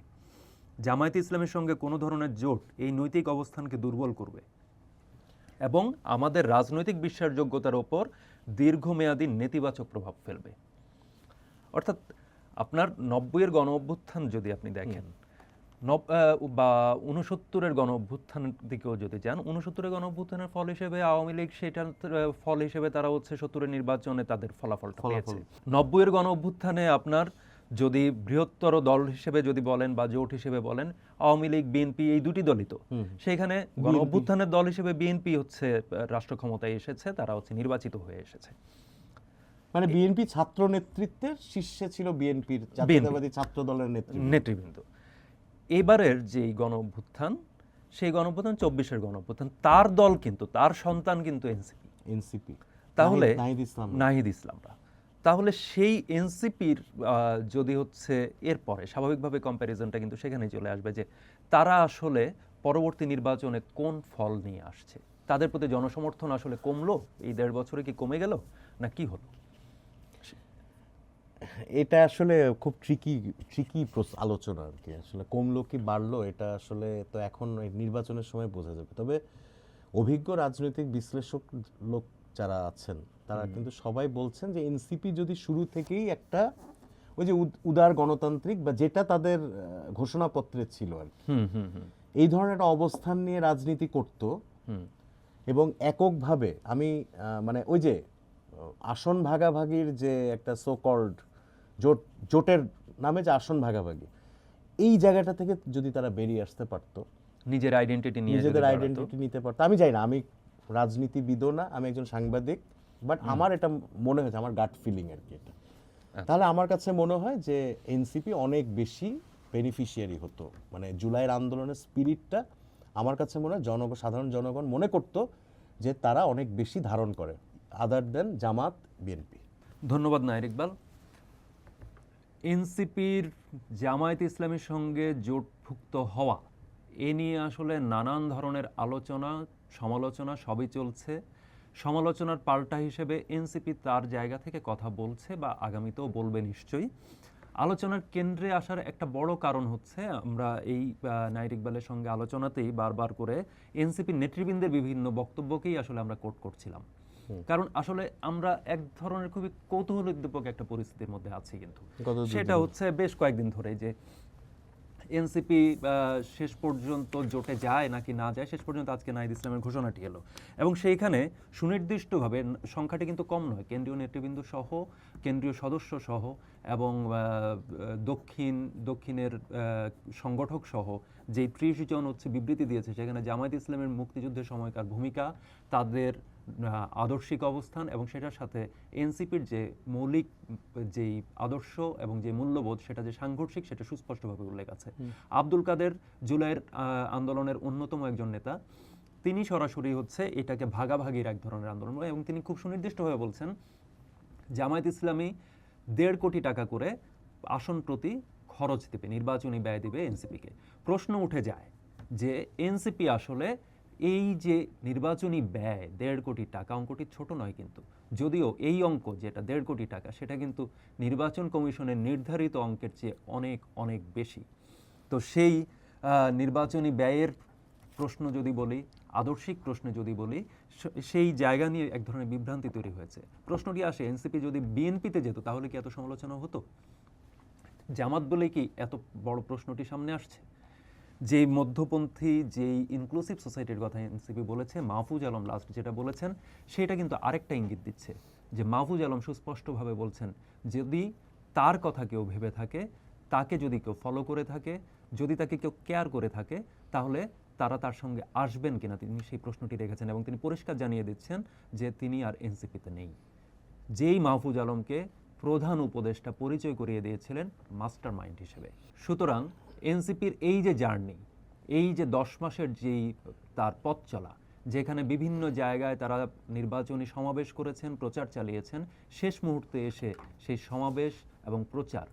জামায়াতে ইসলামের সঙ্গে কোনো ধরনের জোট এই নৈতিক অবস্থানকে দুর্বল করবে এবং আমাদের রাজনৈতিক বিশ্বাসযোগ্যতার ওপর দীর্ঘমেয়াদী নেতিবাচক প্রভাব ফেলবে। অর্থাৎ আপনার ৯০-এর গণ অভ্যুত্থান যদি আপনি দেখেন বা ৬৯-এর গণ অভ্যুত্থানের দিকেও যদি যান, ৬৯-এর গণ অভ্যুত্থানের ফল হিসেবে আওয়ামী লীগ সেটার ফল হিসেবে তারা হচ্ছে ৭০-এর নির্বাচনে তাদের ফলাফলটা পেয়েছে। ৯০-এর গণ অভ্যুত্থানে আপনার যদি বৃহত্তর দল হিসেবে যদি বলেন বা জোট হিসেবে বলেন, আওয়ামী লীগ, বিএনপি, এই দুটি দলই তো। সেইখানে গণ অভ্যুত্থানের দল হিসেবে বিএনপি হচ্ছে রাষ্ট্র ক্ষমতায় এসেছে, তারা হচ্ছে নির্বাচিত হয়ে এসেছে। মানে বিএনপি ছাত্র নেতৃত্বের শীর্ষে ছিল, বিএনপির জাতীয়তাবাদী ছাত্র দলের নেতৃবৃন্দ। এবারের যে গণ অভ্যুত্থান, সেই গণ অভ্যুত্থান ২৪-এর গণ অভ্যুত্থান, তার দল কিন্তু, তার সন্তান কিন্তু এনসিপি। তাহলে নাহিদ ইসলামরা, তাহলে সেই এনসিপির যদি হচ্ছে এরপরে স্বাভাবিকভাবে কম্প্যারিজনটা কিন্তু সেখানেই চলে আসবে যে তারা আসলে পরবর্তী নির্বাচনে কোন ফল নিয়ে আসছে, তাদের প্রতি জনসমর্থন আসলে কমলো, এই ১.৫ বছরে কি কমে গেল না কি হলো? এটা আসলে খুব ট্রিকি আলোচনা আর কি। আসলে কমলো কি বাড়লো এটা আসলে তো এখন নির্বাচনের সময় বোঝা যাবে। তবে অভিজ্ঞ রাজনৈতিক বিশ্লেষক লোক যারা আছেন তারা কিন্তু সবাই বলছেন যে এনসিপি যদি শুরু থেকেই একটা ওই যে উদার গণতান্ত্রিক বা যেটা তাদের ঘোষণাপত্রে ছিল আর কি, এই ধরনের একটা অবস্থান নিয়ে রাজনীতি করত এবং এককভাবে আমি মানে ওই যে আসন ভাগাভাগির যে একটা সো কল্ড জোটের নামে যে আসন ভাগাভাগি, এই জায়গাটা থেকে যদি তারা বেরিয়ে আসতে পারতো, নিজের আইডেন্টিটি নিয়ে নিজেদের আইডেন্টিটি নিতে পারতো। আমি জানি না, আমি রাজনীতিবিদও না, আমি একজন সাংবাদিক, বাট আমার এটা মনে হয়েছে, আমার গাট ফিলিং আর কি এটা। তাহলে আমার কাছে মনে হয় যে এনসিপি অনেক বেশি বেনিফিশিয়ারি হতো, মানে জুলাইয়ের আন্দোলনের স্পিরিটটা আমার কাছে মনে হয় সাধারণ জনগণ মনে করতো যে তারা অনেক বেশি ধারণ করে আদার দেন জামাত বিএনপি। ধন্যবাদ নায়ের ইকবাল। এনসিপির জামায়াত ইসলামীর সঙ্গে জোটভুক্ত হওয়া এ নিয়ে আসলে নানান ধরনের আলোচনা সমালোচনা সবই চলছে। সমালোচনার পাল্টা হিসেবে এনসিপি তার জায়গা থেকে কথা বলছে বা আগামীতেও বলবে নিশ্চয়ই। আলোচনার কেন্দ্রে আসার একটা বড় কারণ হচ্ছে, আমরা এই নায়ের ইকবালের সঙ্গে আলোচনাতেই বারবার করে এনসিপির নেতৃবৃন্দের বিভিন্ন বক্তব্যকেই আসলে আমরা কোট করছিলাম। কারণ আসলে আমরা এক ধরনের খুবই কৌতূহলোদ্দীপক একটা পরিস্থিতির মধ্যে আছি, কিন্তু সেটা হচ্ছে বেশ কয়েকদিন ধরে যে এনসিপি শেষ পর্যন্ত জোটে যায় নাকি না যায়, শেষ পর্যন্ত আজকে নাহিদ ইসলামের ঘোষণাটি এলো এবং সেইখানে সুনির্দিষ্টভাবে সংখ্যাটি কিন্তু কম নয়, কেন্দ্রীয় নেতৃবৃন্দ সহ, কেন্দ্রীয় সদস্য সহ এবং দক্ষিণের সংগঠক সহ যেই 30 জন হচ্ছে বিবৃতি দিয়েছে, সেখানে জামায়াত ইসলামের মুক্তিযুদ্ধের সময়কার ভূমিকা, তাদের আদর্শিক অবস্থান এবং সেটার সাথে এনসিপির যে মৌলিক যেই আদর্শ এবং যে মূল্যবোধ সেটা যে সাংঘর্ষিক, সেটা সুস্পষ্টভাবে উল্লেখ আছে। আব্দুল কাদের জুলাইয়ের আন্দোলনের অন্যতম একজন নেতা, তিনি সরাসরি হচ্ছে এটাকে ভাগাভাগির এক ধরনের আন্দোলন এবং তিনি খুব সুনির্দিষ্টভাবে বলছেন জামায়াত ইসলামী 1.5 কোটি টাকা করে আসন প্রতি খরচ দেবে, নির্বাচনী ব্যয় দেবে এনসিপিকে। প্রশ্ন উঠে যায় যে এনসিপি আসলে এই যে নির্বাচনী ব্যয় 1.5 কোটি টাকা, অঙ্কটি ছোট নয় কিন্তু, যদিও এই অঙ্ক যেটা 1.5 কোটি টাকা সেটা কিন্তু নির্বাচন কমিশনের নির্ধারিত অঙ্কের চেয়ে অনেক অনেক বেশি। তো সেই নির্বাচনী ব্যয়ের প্রশ্ন যদি বলি, আদর্শিক প্রশ্নে যদি বলি, সেই জায়গা নিয়ে এক ধরনের বিভ্রান্তি তৈরি হয়েছে। প্রশ্নটি আসে, এনসিপি যদি বিএনপিতে যেত তাহলে কি এত সমালোচনা হতো? জামাত বলে কি এত বড় প্রশ্নটি সামনে আসছে? যেই মধ্যপন্থী, যেই ইনক্লুসিভ সোসাইটির কথা এনসিপি বলেছে, মাহফুজ আলম লাস্ট যেটা বলেছেন সেটা কিন্তু আরেকটা ইঙ্গিত দিচ্ছে যে মাহফুজ আলম সুস্পষ্টভাবে বলছেন যদি তার কথা কেউ ভেবে থাকে, তাকে যদি কেউ ফলো করে থাকে, যদি তাকে কেউ কেয়ার করে থাকে, তাহলে তারা তার সঙ্গে আসবেন কিনা তিনি সেই প্রশ্নটি রেখেছেন এবং তিনি পরিষ্কার জানিয়ে দিচ্ছেন যে তিনি আর এনসিপিতে নেই। যেই মাহফুজ আলমকে প্রধান উপদেষ্টা পরিচয় করিয়ে দিয়েছিলেন মাস্টার মাইন্ড হিসেবে। সুতরাং এনসিপির এই যে জার্নি, এই যে 10 মাসের যেই তার পথ চলা, যেখানে বিভিন্ন জায়গায় তারা নির্বাচনী সমাবেশ করেছেন, প্রচার চালিয়েছেন, শেষ মুহূর্তে এসে সেই সমাবেশ এবং প্রচার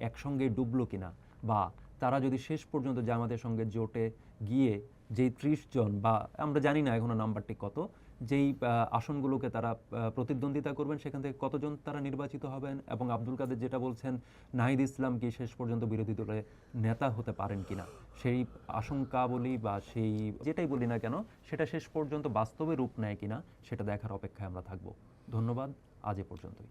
একসঙ্গে ডুবলো কিনা, বা তারা যদি শেষ পর্যন্ত জামাতের সঙ্গে জোটে গিয়ে যেই 30 জন বা আমরা জানি না এখনো নাম্বারটি কত, যেই আসনগুলোকে তারা প্রতিদ্বন্দ্বিতা করবেন সেখান থেকে কতজন তারা নির্বাচিত হবেন, এবং আব্দুল কাদের যেটা বলছেন নাহিদ ইসলাম কি শেষ পর্যন্ত বিরোধী দলের নেতা হতে পারেন কিনা, সেই আশঙ্কা বলি বা সেই যেটাই বলি না কেন সেটা শেষ পর্যন্ত বাস্তবে রূপ নেয় কিনা সেটা দেখার অপেক্ষায় আমরা থাকব। ধন্যবাদ, আজ এ পর্যন্তই।